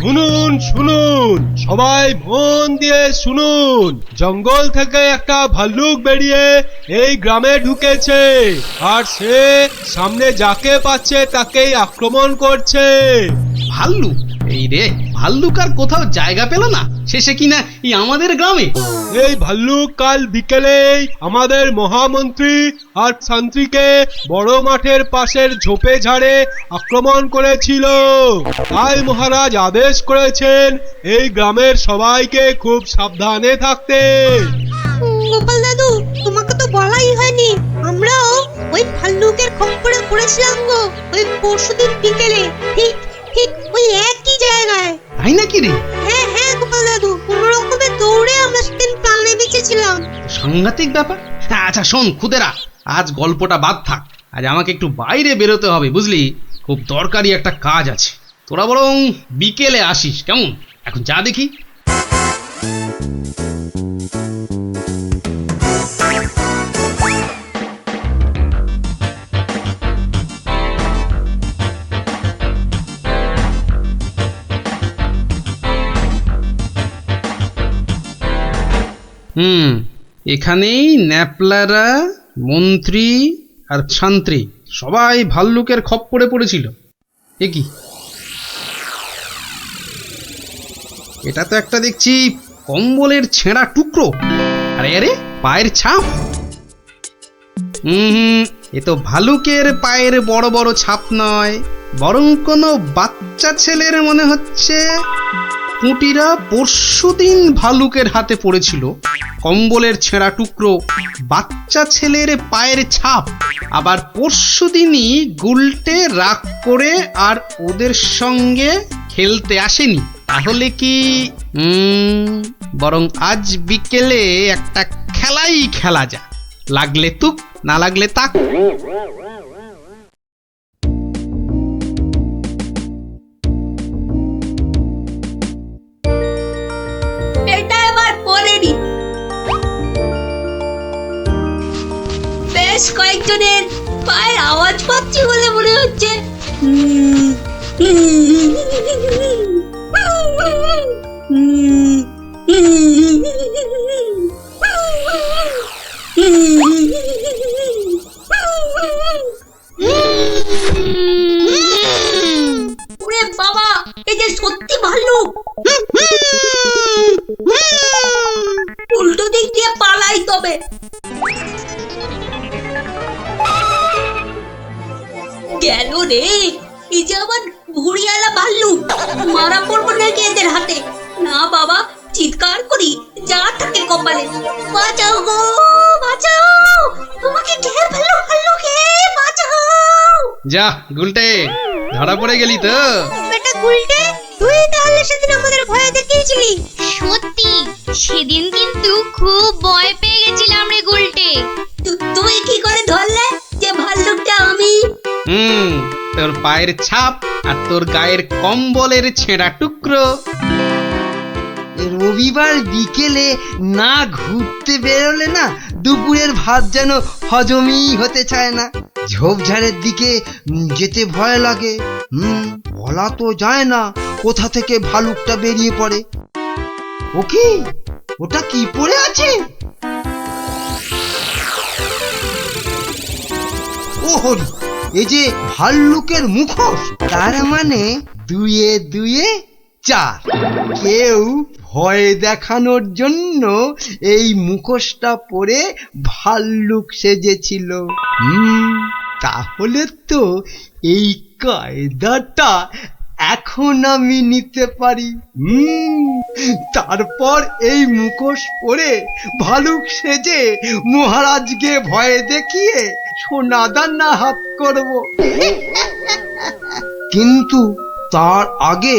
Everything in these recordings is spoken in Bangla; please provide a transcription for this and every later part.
শুনুন শুনুন, সবাই মন দিয়ে শুনুন। জঙ্গল থেকে একটা ভাল্লুক বেরিয়ে এই গ্রামে ঢুকেছে, আর সে সামনে যাকে পাচ্ছে তাকেই আক্রমণ করছে। ভাল্লুক? এই রে, ভাল্লুক আর কোথাও জায়গা পেল না, শেষে কিনা এই আমাদের গ্রামে। এই ভাল্লুক কাল বিকেলেই আমাদের মহামন্ত্রী আর শান্ত্রীকে বড় মাঠের পাশের ঝোপে ঝাড়ে আক্রমণ করেছিল। তাই মহারাজ আদেশ করেছেন এই গ্রামের সবাইকে খুব সাবধানে থাকতে। গোপাল দাদু, তোমাকে তো বলাই হয়নি, আমরাও ওই ভাল্লুকের খপ্পরে পড়েছিলাম গো, ওই পরশুদিন বিকেলে, ঠিক ঠিক ওই একই জায়গায়। তাই নাকি রে? হ্যাঁ হ্যাঁ গোপাল দাদু, কোনো রকমে দৌড়ে আমরা সেদিন প্রাণে বেঁচেছিলাম। সাংঘাতিক ব্যাপার। আচ্ছা শোন খুদেরা, আজ গল্পটা বাদ থাক, আজ আমাকে একটু বাইরে বেরোতে হবে বুঝলি, খুব দরকারি একটা কাজ আছে। তোরা বরং বিকেলে আসিস, কেমন? এখন যা দেখি। এখানেই ন্যাপলারা, মন্ত্রী আর শান্ত্রী সবাই ভাল্লুকের খপ্পরে পড়েছিল। এ কি, এটা তো একটা দেখছি কম্বলের ছেঁড়া টুকরো। আরে আরে, পায়ের ছাপ। এ তো ভালুকের পায়ের বড় বড় ছাপ নয়, বরং কোনো বাচ্চা ছেলের মনে হচ্ছে। পুঁটিরা পরশুদিন ভালুকের হাতে পড়েছিল, কম্বলের ছেঁড়া টুকরো, বাচ্চা ছেলের পায়ের ছাপ। আবার পরশুদিনই গুলটে রাগ করে আর ওদের সঙ্গে খেলতে আসেনি। তাহলে কি বরং আজ বিকেলে একটা খেলাই খেলা যা, লাগলে তুক না লাগলে তাক। এটা এবার পড়েনি। বেশ কয়েকজনের পায়ের আওয়াজ পাচ্ছি বলে মনে হচ্ছে। ওরে বাবা, এই যে সত্যি ভাল্লুক। উল্টো দিক দিয়ে পালাই তবে। গেল রে, এই যে আবার ভুড়িয়ালা ভাল্লুক। মারা পড়বো নাকি এদের হাতে? না বাবা, চিৎকার করি যা থাকে কপালে। বাঁচাও গো, বাঁচাও, আমাকে ঘের ফেলো ভাল্লুকে, বাঁচাও। যা গুলটে, ধরা পড়ে গেলি তো। বেটা গুলটে, তুই তাহলে সেদিন আমাদের ভয় দেখিয়েছিলি। সত্যি, সেদিন কিন্তু খুব ভয় পেয়ে গেছিলাম রে গুলটে। তুই কি করে ধরলে যে ভাল্লুকটা আমি? তোর পায়ের ছাপ আর তোর গায়ের কম্বলের ছেঁড়া টুকরো। রবিবার বিকেলে না ঘুরতে বেরোলে না দুপুরের ভাত যেন হজমই হতে চায় না। ঝোপঝাড়ের দিকে যেতে ভয় লাগে। বলা তো যায় না কোথা থেকে ভালুকটা বেরিয়ে পড়ে। ও কি, ওটা কি পড়ে আছে? ও হরি, এই যে ভাল্লুকের মুখোশ। তার মানে দুয়ে দুয়ে চার। কেউ ভয় দেখানোর জন্য এই মুখোশটা পরে ভাল্লুক সেজেছিল। তাহলে তো এই কায়দাটা এখন আমি নিতে পারি। তারপর এই মুখোশ পরে ভালুক সেজে মহারাজকে ভয় দেখিয়ে সোনাদানা হাত করব। কিন্তু তার আগে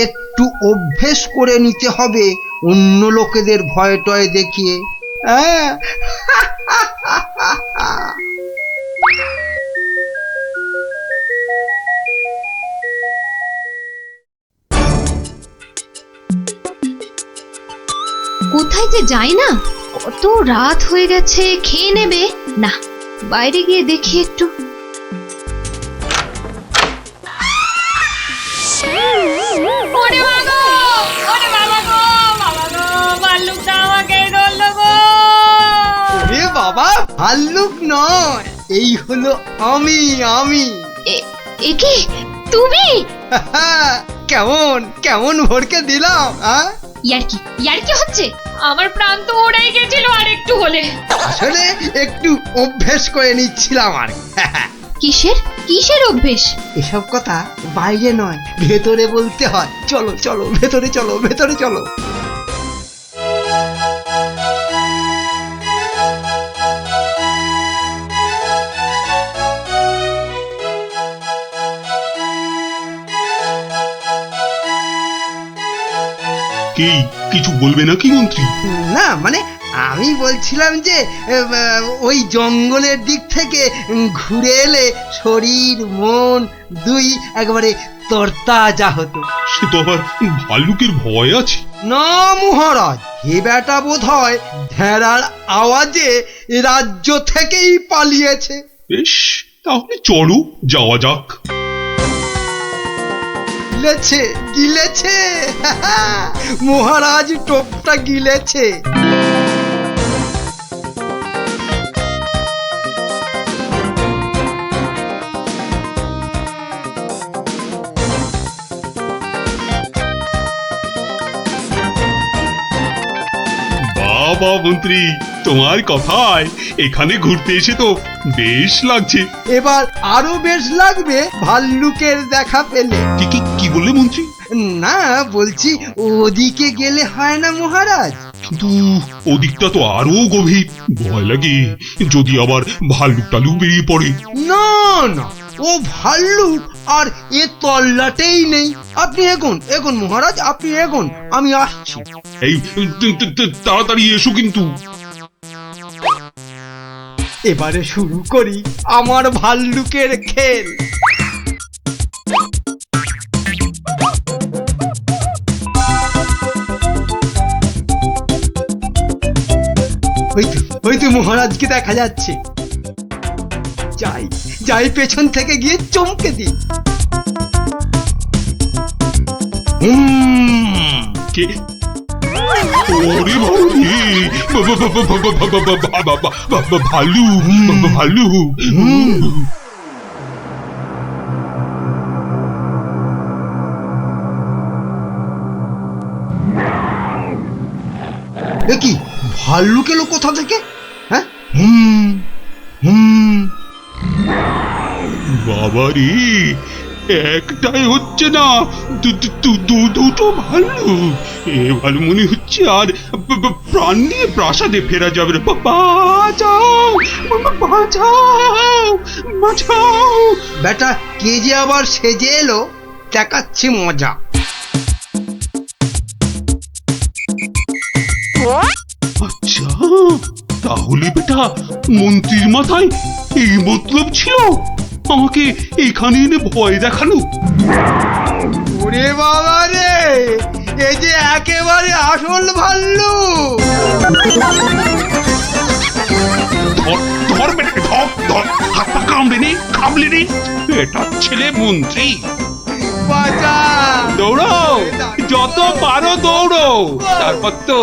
একটু অভ্যেস করে নিতে হবে অন্য লোকেদের ভয় টয় দেখিয়ে। কোথায় যে যাই না, কত রাত হয়ে গেছে, খেয়ে নেবে না, বাইরে গিয়ে দেখি একটু। ওরে বাবা ওরে বাবা গো ভাল্লুকটা আমাকে ধরলো গো। এ বাবা, ভাল্লুক নয়, এই হলো আমি। এ কি তুমি? কেমন কেমন ভরকে দিলাম? ইয়ার্কি হচ্ছে? আমার প্রাণ তো ওড়াই গেছিল আর একটু হলে। আসলে একটু অভ্যেস করে নিচ্ছিলাম আর। কিসের অভ্যেস? এসব কথা বাইরে নয়, ভেতরে বলতে হয়। চলো চলো, ভেতরে চলো, ভেতরে চলো। কি কিছু বলবে নাকি মন্ত্রী? না মানে আমি বলছিলাম যে ওই জঙ্গলের দিক থেকে ঘুরে এলে শরীর মন দুই একবারে তরতাজা হতো। সে তো আবার ভাল্লুকের ভয় আছে। না মহারাজ, হে বেটা বোধ হয় ভেড়ার আওয়াজে রাজ্য থেকেই পালিয়েছে। বেশ, তাহলে চলো যাওয়া যাক। গিলেছে মহারাজ, টোপটা গিলেছে। বাবা মন্ত্রী, তোমার কথায় এখানে ঘুরতে এসে তো বেশ লাগছে। এবার আরো বেশ লাগবে ভাল্লুকের দেখা পেলে। কি বললে মন্ত্রী? না বলছি, ওদিকে গেলে হয় না মহারাজ? কিন্তু ওদিকটা তো আরো গভীর, ভয় লাগে যদি আবার ভাল্লুক টালুক বেরিয়ে পড়ে। না না, ও ভাল্লুক আর এ তল্লাটেই নেই। আপনি এগোন মহারাজ, আপনি এগোন, আমি আসছি। এই তাড়াতাড়ি এসো কিন্তু। এবারে শুরু করি আমার ভাল্লুকের খেল। হয়তো মহারাজকে দেখা যাচ্ছে। যাই পেছন থেকে গিয়ে চমকে দিই। কে? ওরে ভালু ভালু। কি ভাল্লুক এলো কোথা থেকে? হ্যাঁ, বাবা রে, একটাই হচ্ছে না, দুটো ভাল্লুক। এবার মনে হচ্ছে আর প্রাণ নিয়ে প্রাসাদে ফেরা যাবে না। বাঁচাও বাঁচাও বাঁচাও। বেটা কে যে আবার সেজে এলো, দেখাচ্ছি মজা। আচ্ছা, তাহলে বেটা মন্ত্রীর মাথায় এই মতলব ছিল আমাকে এখানে এনে ভয় দেখানো। ওরে বাবা রে, এই যে একেবারে আসল ভাল্লুক। ধর বেটা, ধর, হাত পা কামড়ে নে বেটার ছেলে মন্ত্রী। দৌড়ো, যত পারো দৌড়ো, তারপর তো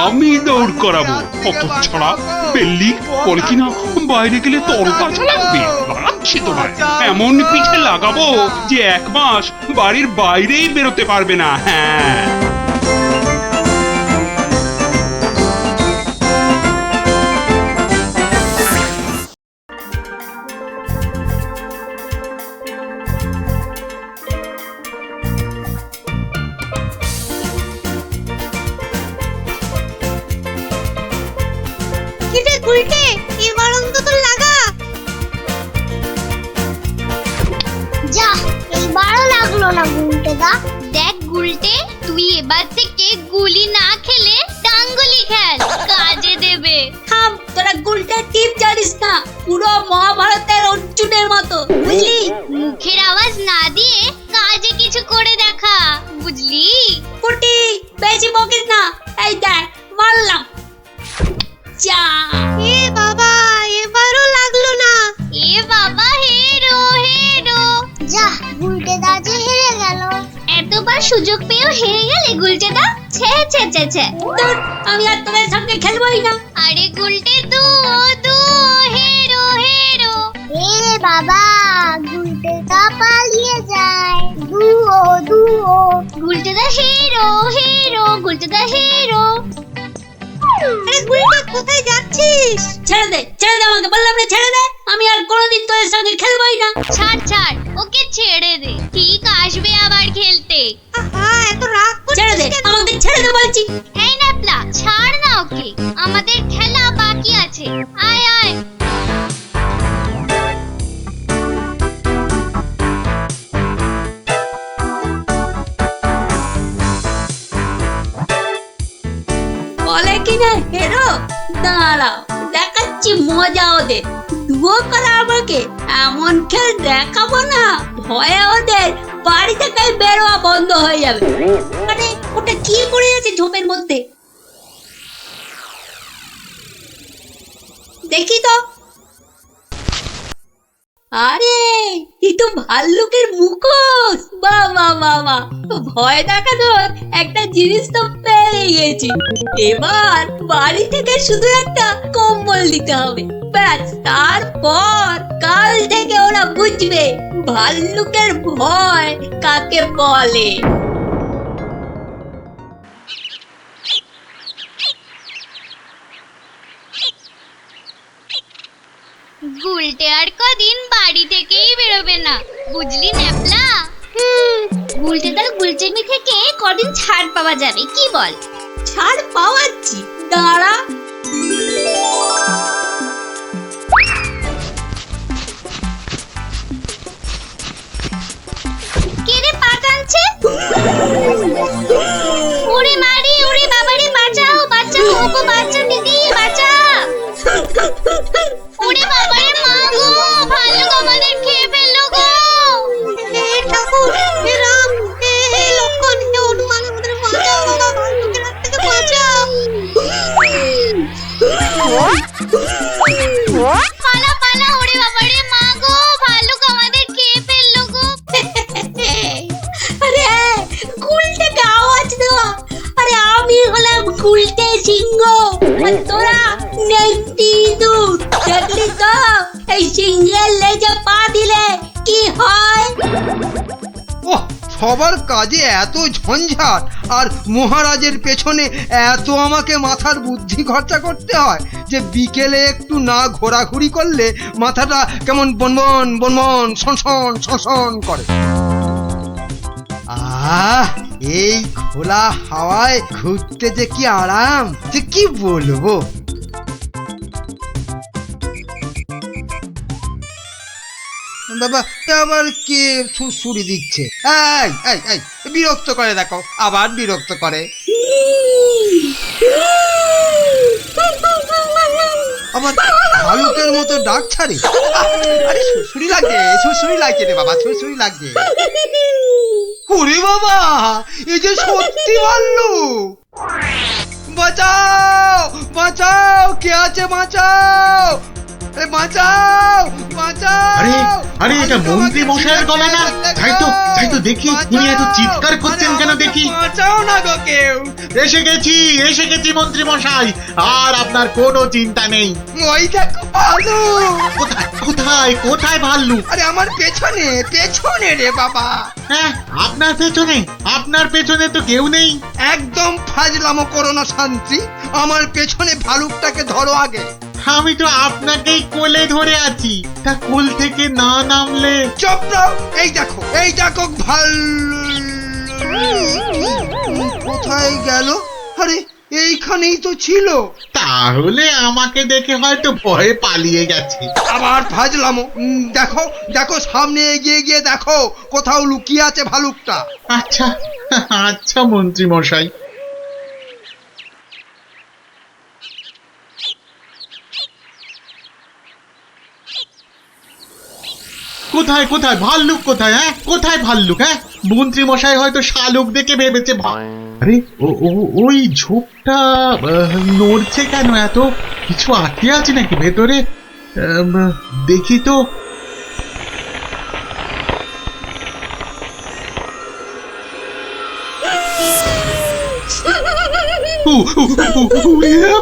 আমি দৌড় করাবো। কত ছাড়া পেল্লি পরে কিনা বাইরে গেলে তরতাজা লাগবে। লাগাচ্ছি তোমার এমন পিঠে লাগাবো যে 1 মাস বাড়ির বাইরেই বেরোতে পারবে না। হ্যাঁ, উল্টে এবার অন্তত লাগা। যা, এইবারও লাগলো না গুলটে দা। দেখ গুলটে, তুই এবার থেকে গুলি না খেলে ডাঙ্গুলি খেল, কাজে দেবে। থাম, তোরা গুলটার টিপ জানিস না, পুরো মহাভারতের অর্জুনের মতো, বুঝলি? মুখের আওয়াজ না দিয়ে কাজে কিছু করে দেখা, বুঝলি? পুটি, বেশি বকিস না। এই দেখ, মারলাম। যা। এ বাবা, এবারও লাগলো না। এ বাবা, হেরো। যা, গুলটে দা যে হেরে গেল। এতবার খেলার সুযোগ পেয়েও হেরে গেলে গুলটেদা? ছে ছে ছে ছে। ধুর, আমি আর তোদের সঙ্গে খেলবোই না। আরে গুলটে দু হেরো হেরো। রে বাবা, গুলটেদা পালিয়ে যায়। দুও দুও। গুলটেদা হেরো হেরো, গুলটেদা হেরো। আরে গুলটে, কোথায় যাচ্ছিস? ছেড়ে দে আমাকে, বললাম না ছেড়ে দে। আমি আর কোনোদিন তোদের সঙ্গে খেলবোই না। ছাড় ছাড়, ওকে ছেড়ে দে, ঠিক আসবে আবার খেলতে। এত রাগ ছেড়ে দে আমাকে, ছেড়ে দে বলছি। এই ন্যাপলা, ছাড় না ওকে, আমাদের খেলা বাকি আছে। আয় আয়। বলে কিনা হেরো, দাঁড়াও দেখাচ্ছি মজা ওদের। দুও করা আমাকে, এমন খেল দেখাবো না, ভয়ে ওদের বাড়ি থেকে বেরোয়া বন্ধ হয়ে যাবে। আরে ওটা কি করে আছে ঝোপের মধ্যে? দেখি তো। আরে এই তো ভাল্লুকের মুখোশ। বাহ বাহ বাহ বাহ, ভয় দেখানোর একটা জিনিস তো পেয়ে গেছি। এবার বাড়ি থেকে শুধু একটা কম্বল দিতে হবে, ব্যাস। তারপর কাল থেকে ওরা বুঝবে ভাল্লুকের ভয় কাকে বলে। গুলটে আর কদিন বাড়ি থেকেই বেরোবে না, বুঝলি ন্যাপলা? গুলটেদার গুলচেমি থেকে কদিন ছাড় পাওয়া যাবে, কি বল? ছাড় পাওয়াচ্ছি, দাঁড়া। কে রে পা টানছে? ওরে মারি, ওরে বাবারে, বাঁচাও বাঁচাও, ওগো বাঁচাও দিদি, বাঁচাও। ওরে বাবারে, মা গো, ভাল্লুক আমাদের খেয়ে ফেললো গো। ঠাকুর, হে রাম, হে লক্ষণ, হে হনুমান, আমাদের বাঁচাও বাবা, ভাল্লুকের হাত থেকে বাঁচাও। পালা পালা, ওরে বাবারে, মা গো, ভাল্লুক আমাদের খেয়ে ফেললো গো। আরে গুলটেকে আওয়াজ দেওয়া। আরে আমি হলাম গুলটে সিংহ, আর তোরা নেংটি ইঁদুর। দেখলি তো এই সিংহের লেজে পা দিলে কি হয়? ওহ, সবার কাজে এত ঝঞ্ঝাট, আর মহারাজের পেছনে এত আমাকে মাথার বুদ্ধি খরচা করতে হয় যে বিকেলে একটু না ঘোরাঘুরি করলে মাথাটা কেমন বনবন বনবন সনসন সনসন করে। এই খোলা হাওয়ায় ঘুরতে যে কি আরাম, যে কি বলবো। বাবা, আবার কে সুড়সুড়ি দিচ্ছে? এই এই এই, বিরক্ত করে, দেখো আবার বিরক্ত করে। আবার ভালুকের মতো ডাক ছাড়ে। আরে সুড়সুড়ি লাগছে, সুড়সুড়ি লাগছে রে বাবা, সুড়সুড়ি লাগছে। ওরে বাবা, এই যে সত্যি ভাল্লুক! বাঁচাও বাঁচাও, কে আছে বাঁচাও, বাঁচাও বাঁচাও। আরে এটা মন্ত্রী মশাইয়ের গলা না? তাই তো দেখি, উনি এত চিৎকার করছেন কেন দেখি। বাঁচাও না গো কেউ। এসে গেছি মন্ত্রী মশাই, আর আপনার কোনো চিন্তা নেই। ওই দেখো ভাল্লুক। কোথায় ভাল্লুক? আরে আমার পেছনে পেছনে রে বাবা। হ্যাঁ, আপনার পেছনে তো কেউ নেই। একদম ফাজলামো করো না শান্তি, আমার পেছনে ভালুকটাকে ধরো আগে। আমি তো আপনাকেই কোলে ধরে আছি, তা কোল থেকে না নামলে। চুপ রও, এই দেখো ভাল্লুক কোথায় গেল? আরে এইখানেই তো ছিল। তাহলে আমাকে দেখে হয়তো ভয়ে পালিয়ে গেছে। আবার ফাজলামো। দেখো দেখো, সামনে এগিয়ে গিয়ে দেখো কোথাও লুকিয়ে আছে ভালুকটা। আচ্ছা মন্ত্রী মশাই। কোথায় ভাল্লুক? কোথায়? হ্যাঁ, কোথায় ভাল্লুক? হ্যাঁ, মন্ত্রী মশাই হয়তো শালুক দেখে ভেবেছে। আরে ওই ঝোপটা নড়ছে কেন? এত কিছু আটকে আছে নাকি ভেতরে? দেখি তো।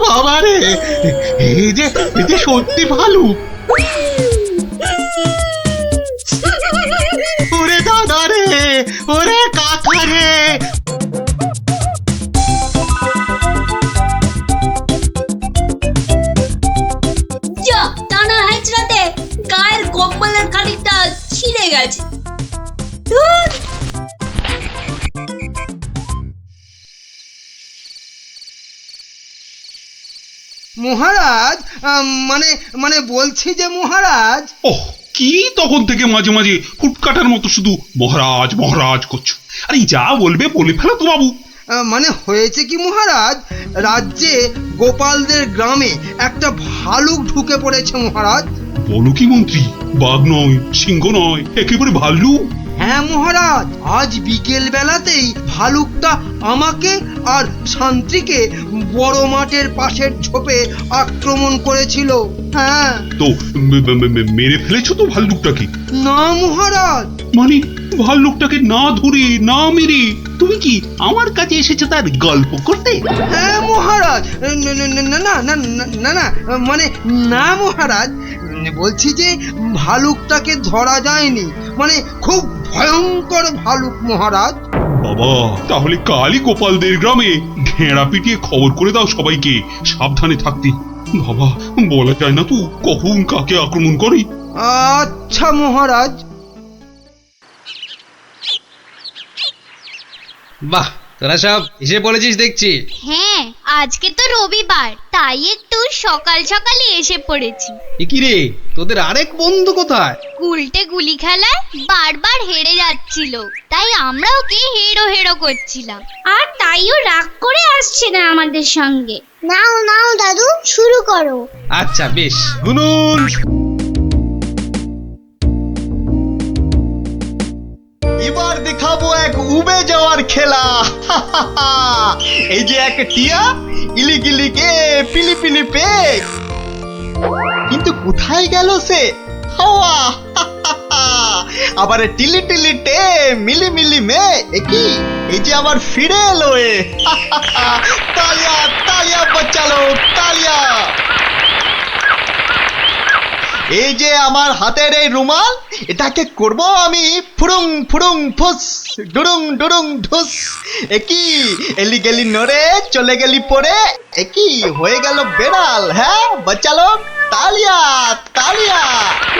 বাবা রে, এই যে সত্যি ভালুক। ওরে দাদা রে, ওরে কাকা রে। যা টানা হেঁচড়াতে গায়ের কম্বলের খানিকটা ছিঁড়ে গেছে। ধুর। মহারাজ মানে মানে বলছি যে মহারাজ, ওহ, কি তখন থেকে মাঝে মাঝে ফুটকাটার মতো শুধু মহারাজ মহারাজ করছো? আরে যা বলবে বলে ফেলো তো বাবু। মানে হয়েছে কি মহারাজ, রাজ্যে গোপালদের গ্রামে একটা ভালুক ঢুকে পড়েছে মহারাজ। বলো কি মন্ত্রী? বাঘ নয়, সিংহ নয়, একেবারে ভাল্লুক? হ্যাঁ মহারাজ, আজ বিকেল বেলাতেই ভালুকটা আমাকে আর শান্তিকে বড় মাঠের পাশের ঝোপে আক্রমণ করেছিল। হ্যাঁ। তো মেরে ফেলেছো তো ভাল্লুকটাকে? না মহারাজ। মানে ভাল্লুকটাকে না ধরে না মেরে তুমি কি আমার কাছে এসেছো তার গল্প করতে? হ্যাঁ মহারাজ, না না না না না না না, মানে না মহারাজ, বলছি যে ভালুকটাকে ধরা যায়নি, মানে খুব ভয়ঙ্কর ভালুক মহারাজ। বাবা, তাহলে কালই গোপালদের গ্রামে ঘেঁড়া পিটিয়ে খবর করে দাও সবাইকে সাবধানে থাকতে। বাবা, বলা যায় না তো কখন কাকে আক্রমণ করে। আচ্ছা মহারাজ। বাহ, তোরা সব এসে পড়েছিস দেখছি। হ্যাঁ, আজকে তো রবিবার, তাই একটু সকাল সকালে এসে পড়েছি। কি রে, তোদের আরেক বন্ধু কোথায়? উল্টে গুলি খেলায় বারবার হেরে যাচ্ছিল, তাই আমরা ওকে হেরো হেরো করছিলাম। আর তাইও রাগ করে আসছে না আমাদের সঙ্গে। নাও নাও দাদু, শুরু করো। আচ্ছা বেশ, শুনুন। এবার দেখাবো এক উবে যাওয়ার খেলা। এই যে এক টিয়া, ইলিগিলি কে পিলি পিলি পে, কিন্তু কোথায় গেল সে হাওয়া? আবার টিলি টিলি টে মিলি মিলি মে, একই এই যে আবার ফিরে এলো এ। তালিয়া তালিয়া বাচ্চালো, তালিয়া। এই যে আমার হাতের এই রুমাল, এটাকে করব আমি ফুরুং ফুরুং ফুস, ডুরুং ডুরুং ঢুস। একই এলি গেলি নড়ে, চলে গেলি পরে, একই হয়ে গেল বেড়াল। হ্যাঁ বাচ্চালো, তালিয়া তালিয়া।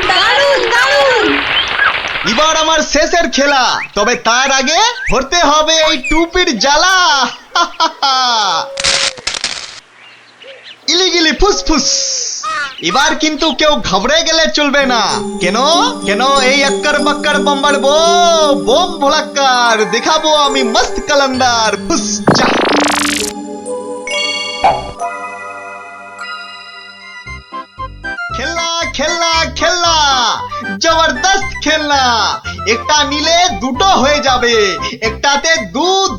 দারুণ দারুণ। এবার আমার শেষের খেলা, তবে তার আগে ধরতে হবে এই টুপির জ্বালা। ইলিগিলি ফুসফুস। এবার কিন্তু কেউ ঘাবড়ে গেলে চলবে না। কেন কেন এই আক্কার বাক্কার বাম্বার বোম ভোলাক্কার দেখাবো আমি মস্ত কালান্দার। ফুস যা। খেলনা খেলনা খেলনা, জবরদস্ত খেলনা। একটা নিলে দুটো হয়ে যাবে, একটাতে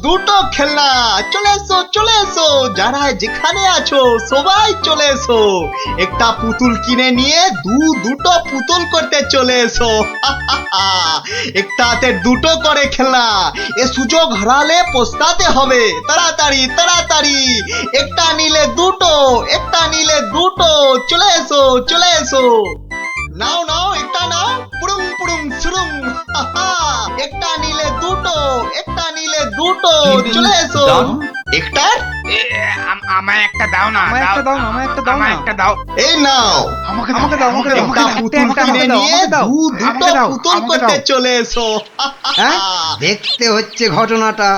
দুটো খেলনা। চলে এসো চলে এসো, যারা যেখানে আছো সবাই চলে এসো। একটা পুতুল কিনে নিয়ে দুটো পুতুল করতে চলে এসো। একটাতে দুটো করে খেলনা, এ সুযোগ হারালে পস্তাতে হবে। তাড়াতাড়ি তাড়াতাড়ি, একটা নিলে দুটো, একটা নিলে দুটো। চলে এসো চলে এসো, নাও নাও একটা নাও, পুরুং পুরুং সুরুং। একটা নিলে দুটো, একটা নিলে দুটো। চলে এসো। একটা আমায় একটা দাও না, আমায় একটা দাও না, আমায় একটা দাও না, একটা দাও। এই নাও, আমাকে দাও, আমাকে দাও, একটা পুতুল কিনে নিয়ে দুটো পুতুল করতে চলে এসো। হ্যাঁ, দেখতে হচ্ছে ঘটনাটা।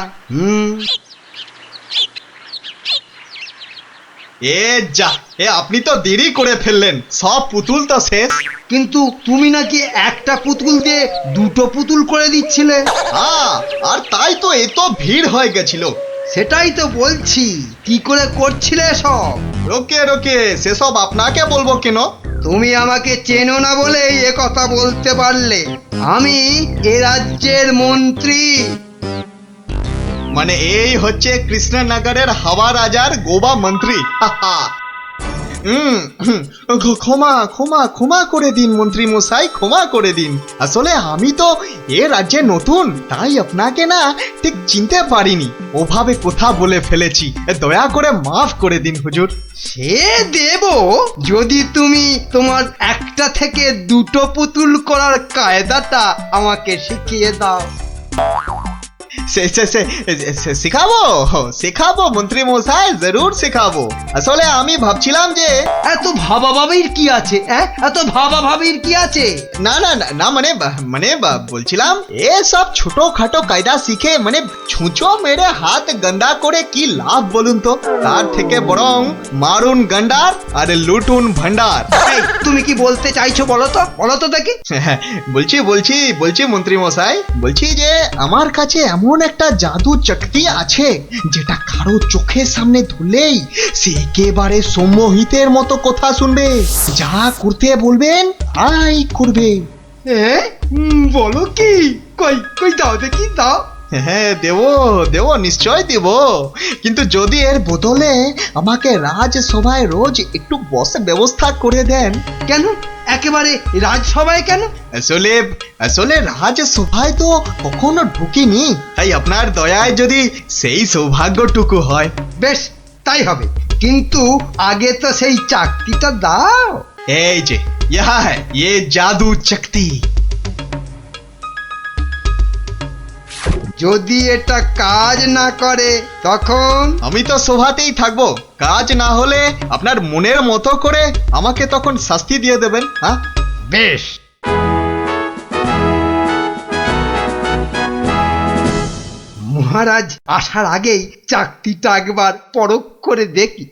এ যা, এ আপনি তো দেরি করে ফেললেন, সব পুতুল তো শেষ। কিন্তু তুমি নাকি একটা পুতুল দিয়ে দুটো পুতুল করে দিচ্ছিলে। হ্যাঁ, আর তাই তো এত ভিড় হয়ে গেছিল। সেটাই তো বলছি, কি করে করছিলে সব? রোকে রোকে, সেসব আপনাকে বলবো কেন? তুমি আমাকে চেনো না বলেই এ কথা বলতে পারলে। আমি এ রাজ্যের মন্ত্রী। মানে এই হচ্ছে কৃষ্ণনগরের হাওয়া রাজার গোবা মন্ত্রী। ক্ষমা ক্ষমা ক্ষমা করে দিন মন্ত্রী মশাই, ক্ষমা করে দিন। আসলে আমি তো এ রাজ্যে নতুন, তাই আপনাকে না ঠিক চিনতে পারিনি, ওভাবে কথা বলে ফেলেছি, দয়া করে মাফ করে দিন হুজুর। সে দেব, যদি তুমি তোমার একটা থেকে দুটো পুতুল করার কায়দাটা আমাকে শিখিয়ে দাও। শেখাবো শেখাবো মন্ত্রী মশাই, জরুর শেখাবো। আসলে আমি ভাবছিলাম যে এত ভাবাভাবির কি আছে? এত ভাবাভাবির কি আছে? না না না না, মানে বলছিলাম এসব ছোটখাটো কায়দা শিখে মানে ছুঁচো মেরে হাত গন্ডা করে কি লাভ বলুন তো? তার থেকে বরং মারুন গন্ডার আর লুটুন ভান্ডার। এই, তুমি কি বলতে চাইছো বলো তো দেখি। বলছি মন্ত্রী মশাই, বলছি যে আমার কাছে এমন একটা জাদু শক্তি আছে যেটা কারো চোখের সামনে ধরলেই সে একেবারে সম্মোহিতের মতো কথা শুনবে, যা করতে বলবেন তাই করবে। বলো কি? কই দাও দেখি, দাও। হ্যাঁ দেবো নিশ্চয় দেব, কিন্তু যদি এর বদলে আমাকে রাজসভায় রোজ একটু বসে ব্যবস্থা করে দেন। কেন একেবারে রাজসভায় কেন? আসলে রাজসভায় তো কখনো ঢুকিনি, তাই আপনার দয়ায় যদি সেই সৌভাগ্যটুকু হয়। বেশ, তাই হবে, কিন্তু আগে তো সেই চাকতিটা দাও। এই যে ইয়ে জাদু শক্তি। যদি এটা কাজ না করে তখন? আমি তো সভাতেই থাকবো, কাজ না হলে আপনার মনের মতো করে আমাকে তখন শাস্তি দিয়ে দেবেন। হ্যাঁ বেশ। মহারাজ আসার আগেই চাকতিটা একবার পরখ করে দেখি।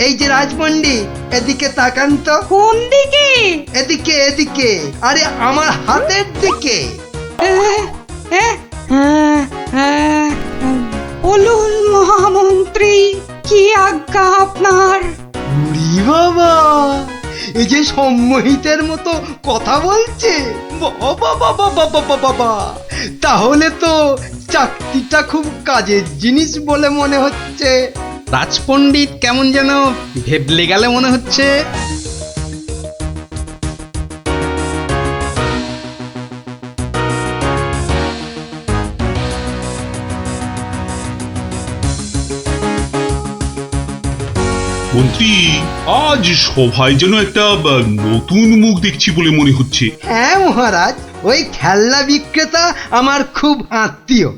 এই যে রাজপণ্ডিত, এদিকে তাকান তো। কোন দিকে? এদিকে, আরে আমার হাতের দিকে। বলুন মহামন্ত্রী, কি আজ্ঞা আপনার? উরি বাবা, এই যে সম্মোহিতের মতো কথা বলছে, বাবা, তাহলে তো চাকতিটা খুব কাজের জিনিস বলে মনে হচ্ছে। রাজপণ্ডিত কেমন যেন ভেবলে গেলে মনে হচ্ছে। মন্ত্রী, আজ সভায় যেন একটা নতুন মুখ দেখছি বলে মনে হচ্ছে। হ্যাঁ মহারাজ, ওই খেলনা বিক্রেতা আমার খুব আত্মীয়,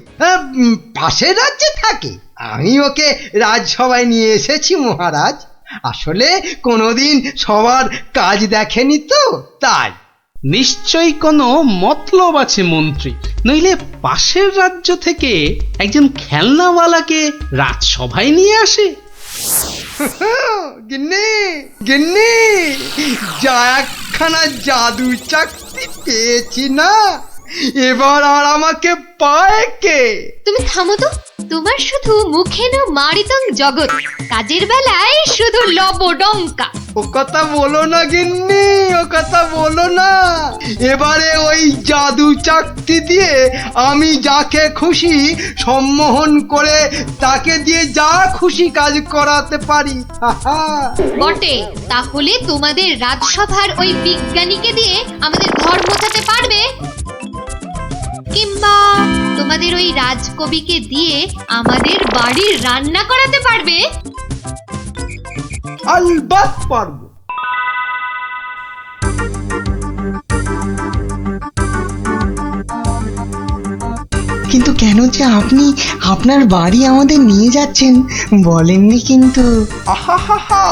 পাশের রাজ্যে থাকে। আমি ওকে রাজসভায় নিয়ে এসেছি মহারাজ। আসলে কোনোদিন সবার কাজ দেখেনি তো, তাই। নিশ্চয়ই কোনো মতলব আছে মন্ত্রী, নইলে পাশের রাজ্য থেকে একজন খেলনাওয়ালাকে রাজসভায় নিয়ে আসে। গিন্নি, যা একখানা জাদু চাকতি পেয়েছি না, এবার আর আমাকে পায় কে? তুমি থামো তো, তোমার শুধু মুখে না মারিতং জগৎ, কাজের বেলায় শুধু লবডঙ্কা। ও কথা বলো না গিন্নি, ও কথা বলো না। এবারে ওই জাদু চাকতি দিয়ে আমি যাকে খুশি সম্মোহন করে তাকে দিয়ে যা খুশি কাজ করাতে পারি। বটে, তাহলে তোমাদের রাজসভার ওই বিজ্ঞানীকে দিয়ে আমাদের ঘর মোছাতে পারবে? কিংবা তোমাদের ওই রাজকবিকে দিয়ে আমাদের বাড়ির রান্না করাতে পারবে? আলবাত পারবো। কিন্তু কেন যে আপনি আপনার বাড়ি আমাদের নিয়ে যাচ্ছেন বলেননি কিন্তু। আহা,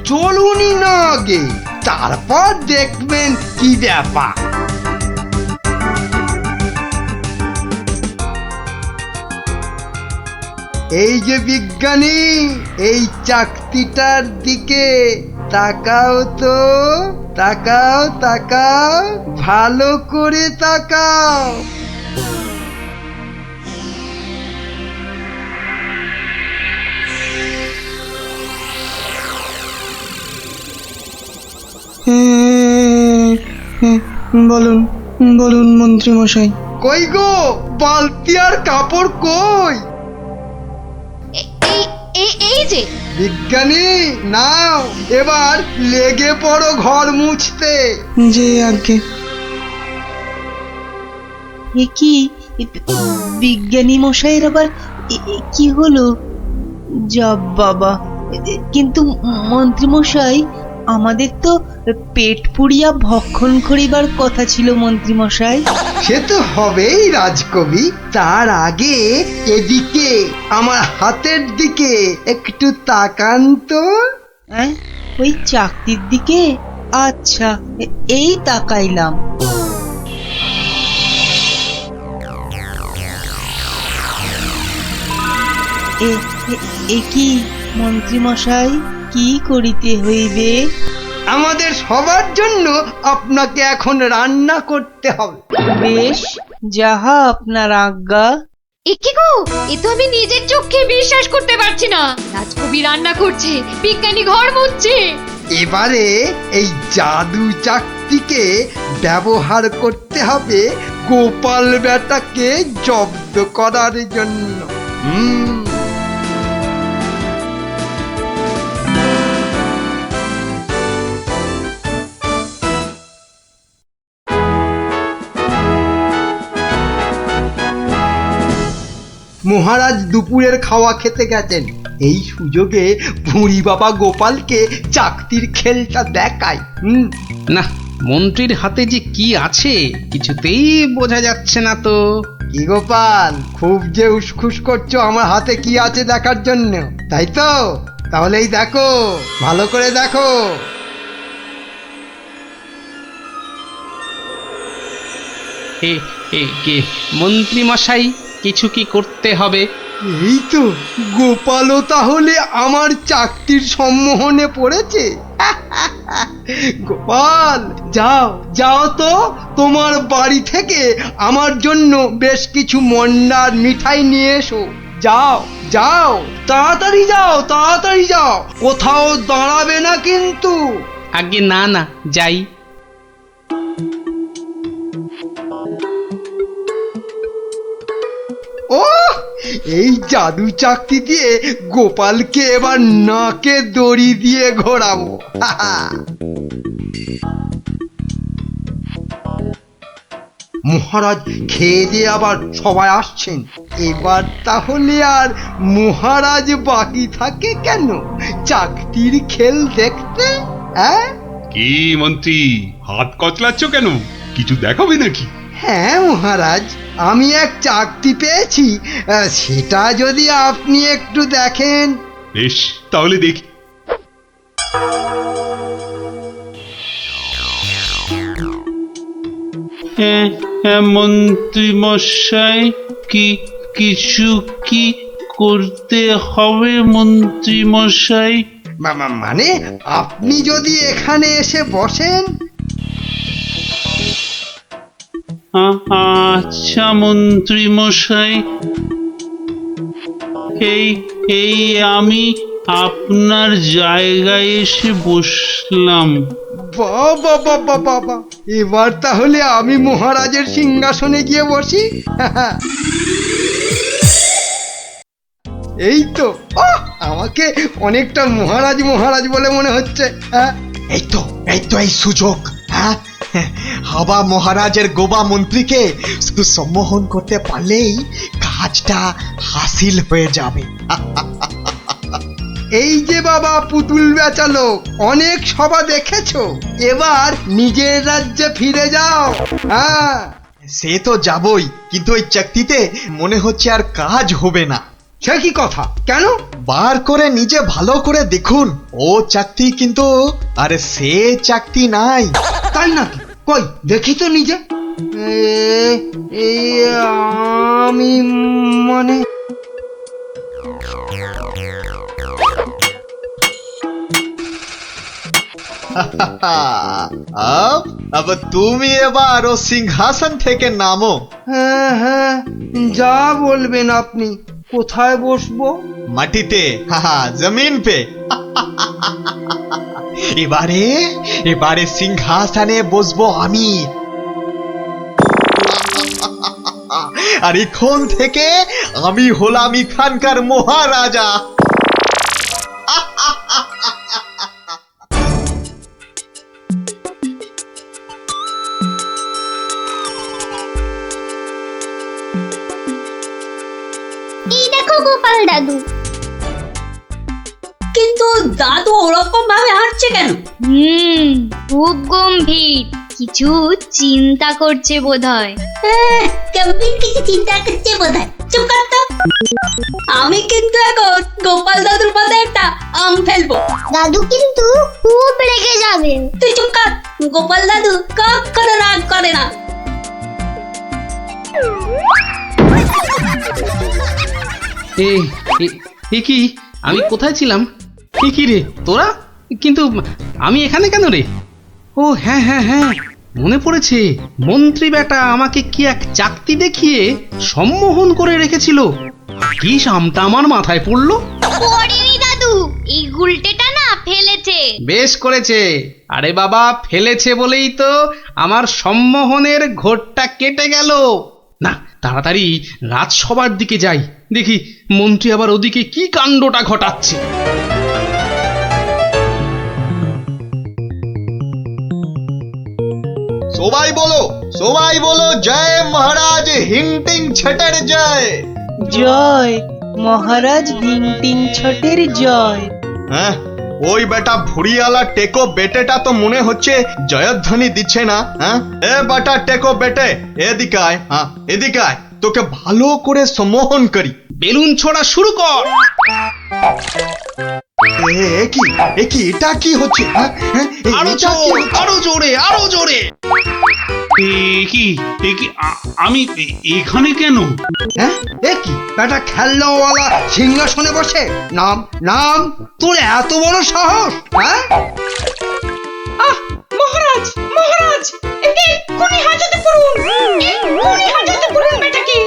চলুনি না আগে, তারপর দেখবেন কি ব্যাপার। এই যে বিজ্ঞানী, এই চাকতিটার দিকে তাকাও তো, তাকাও, ভালো করে তাকাও। বলুন মন্ত্রী মশাই। কই গো, বালতি আর কাপড় কই? এই যে বিজ্ঞানী নাও এবার লেগে পড়ো ঘর মুছতে। যে আগে এ কি বিজ্ঞানী মশাইয়ের আবার কি হলো? যা বাবা, কিন্তু মন্ত্রী মশাই, আমাদের তো পেট পুড়িয়া ভক্ষণ করিবার কথা ছিল মন্ত্রী মশাই। সে তো হবেই রাজকবি, তার আগে এদিকে আমার হাতের দিকে একটু তাকান তো। হ্যাঁ, ওই চাকতির দিকে? আচ্ছা, এই তাকাইলাম। এ কি মন্ত্রী মশাই, কি করিতে হইবে? আমাদের সবার জন্য আপনাকে এখন রান্না করতে হবে। বেশ, যাহা আপনার আজ্ঞা। একি গো, এ তো আমি নিজের চোখে বিশ্বাস করতে পারছি না। রাজকবি রান্না করছে, বিজ্ঞানী ঘর মুছছে। এবারে এই জাদু চাকতিকে ব্যবহার করতে হবে গোপাল বেটাকে জব্দ করার জন্য। মহারাজ দুপুরের খাওয়া খেতে গেছেন, এই সুযোগে ভুঁড়ি বাবা গোপালকে চাকতির খেলটা দেখায়। না, মন্ত্রীর হাতে যে কি আছে কিছুতেই বোঝা যাচ্ছে না তো। কি গোপাল, খুব যে উসখুস করছো আমার হাতে কি আছে দেখার জন্য, তাই তো? তাহলেই দেখো, ভালো করে দেখো। মন্ত্রী মশাই, কিছু কি করতে হবে? এই তো, গোপালও তাহলে আমার চাকতির সম্মোহনে পড়েছে। গোপাল, যাও যাও তো, তোমার বাড়ি থেকে আমার জন্য বেশ কিছু মন্ডার মিঠাই নিয়ে এসো। যাও যাও, তাড়াতাড়ি যাও, তাড়াতাড়ি যাও, কোথাও দাঁড়াবে না কিন্তু। আগে না না, যাই। ও, এই জাদু চাকতি দিয়ে গোপালকে এবার নাকে দড়ি দিয়ে ঘোরাবো। মহারাজ খেয়ে দিয়ে আবার সবাই আসছেন, এবার তাহলে আর মহারাজ বাকি থাকে কেন চাকতির খেল দেখতে? কি মন্ত্রী, হাত কচলাচ্ছ কেন? কিছু দেখাবে নাকি? হ্যাঁ মহারাজ, আমি এক চাকতি পেয়েছি, সেটা যদি আপনি একটু দেখেন। বেশ, তাহলে দেখি। মন্ত্রী মশাই, কিছু কি করতে হবে মন্ত্রী মশাই? মানে আপনি যদি এখানে এসে বসেন। আচ্ছা মন্ত্রী মশাই, এই আমি আপনার জায়গায় এসে বসলাম। বাবা বাবা বাবা, এবার তাহলে আমি মহারাজের সিংহাসনে গিয়ে বসি। এই তো, আমাকে অনেকটা মহারাজ মহারাজ বলে মনে হচ্ছে। এই তো এই সুযোগ। হ্যাঁ, হাবা মহারাজের গোবা মন্ত্রীকে শুধু সম্মোহন করতে পারলেই কাজটা হাসিল হয়ে যাবে। এই যে বাবা পুতুল বেচালো, অনেক সভা দেখেছো, এবার নিজের রাজ্যে ফিরে যাও। হ্যাঁ, সে তো যাবই, কিন্তু ওই চাকতিতে মনে হচ্ছে আর কাজ হবে না। সে কি কথা? কেন? বার করে নিজে ভালো করে দেখুন, ও চাকতি কিন্তু আরে সে চাকতি নাই। তাই নাকি? কই দেখি তো নিজে। আমি মানে अब তুমি এবার ও সিংহাসন থেকে নামো। হ্যাঁ হ্যাঁ, যা বলবেন আপনি। কোথায় বসবো? মাটিতে, জমিন পে। এবারে সিংহাসনে বসবো আমি। আর এখন থেকে আমি হলাম এখানকার মহারাজা। এই দেখো গোপাল দাদু। কিন্তু দাদু ওরকম ভাবে হাঁটছে কেন? খুব গম্ভীর কিছু চিন্তা করছে বোধহয়। গম্ভীর কিছু চিন্তা করছে বোধহয়। চুপ কর তো। আমি কিন্তু এখন গোপাল দাদুর মাথায় একটা আম ফেলবো। দাদু কিন্তু খুব রেগে যাবে। তুই চুপ কর। গোপাল দাদু কখনো রাগ করে না। এ কি আমি কোথায় ছিলাম? কি রে তোরা? কিন্তু আমি এখানে কেন রে? ও হ্যাঁ হ্যাঁ হ্যাঁ, মনে পড়েছে। মন্ত্রী বেটা আমাকে কি এক চাকতি দেখিয়ে সম্মোহন করে রেখেছিল। কি সামটা আমার মাথায় পড়লো। পড়েনি দাদু, এই গুলটেটা না ফেলেছে। বেশ করেছে। আরে বাবা, ফেলেছে বলেই তো আমার সম্মোহনের ঘোরটা কেটে গেল। না, তাড়াতাড়ি রাজসভার দিকে যাই, দেখি মন্ত্রী আবার ওদিকে কি কাণ্ডটা ঘটাচ্ছে। সবাই বলো জয় মহারাজ হিংটিং ছটের জয়। জয় মহারাজ ভিংটিং ছটের জয়। হ্যাঁ, ওই বেটা ভুড়িয়ালা টেকো বেটেটা তো মনে হচ্ছে জয়ধ্বনি দিচ্ছে না। হ্যাঁ, এ বেটা টেকো বেটে, এদিকে আয়। হ্যাঁ, এদিকে আয়, তোকে ভালো করে সম্মোহন করি। বেলুন ছোড়া শুরু কর। এটা কি হচ্ছে? আরো জোরে, আরো জোরে। আমি এখানে কেন? হ্যাঁ, কি বেটা খেলনাওয়ালা সিংহাসনে বসে? নাম নাম, তোর এত বড় সাহস? হ্যাঁ, মহারাজ মহারাজ, একে এক্ষুনি হাজতে পড়ুন, এক্ষুনি হাজতে পড়ুন বেটাকে।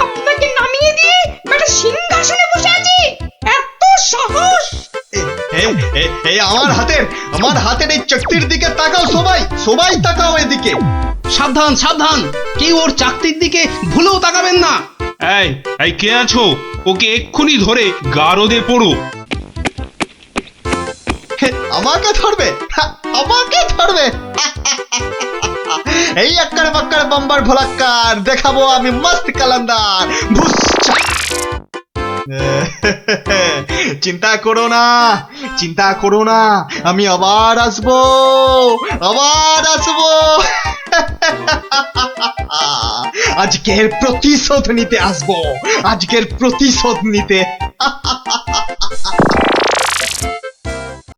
আপনাকে নামিয়ে দিয়ে বেটা সিংহাসনে বসে আছে, এত সাহস! আমার হাতের এই চকতির দিকে তাকাও। সবাই তাকাও এদিকে। সাবধান সাবধান, কেউ ওর চাকতির দিকে ভুলেও তাকাবেন না। এই কে আছো? ওকে এক্ষুনি ধরে গারদে পড়ো। আমাকে ধরবে? এই আক্কার বাক্কার বাম্বার ভোলাক্কার দেখাবো আমি মস্ত কালান্দার। চিন্তা করো না, আমি আবার আসবো। আজকের প্রতিশোধ নিতে আসবো,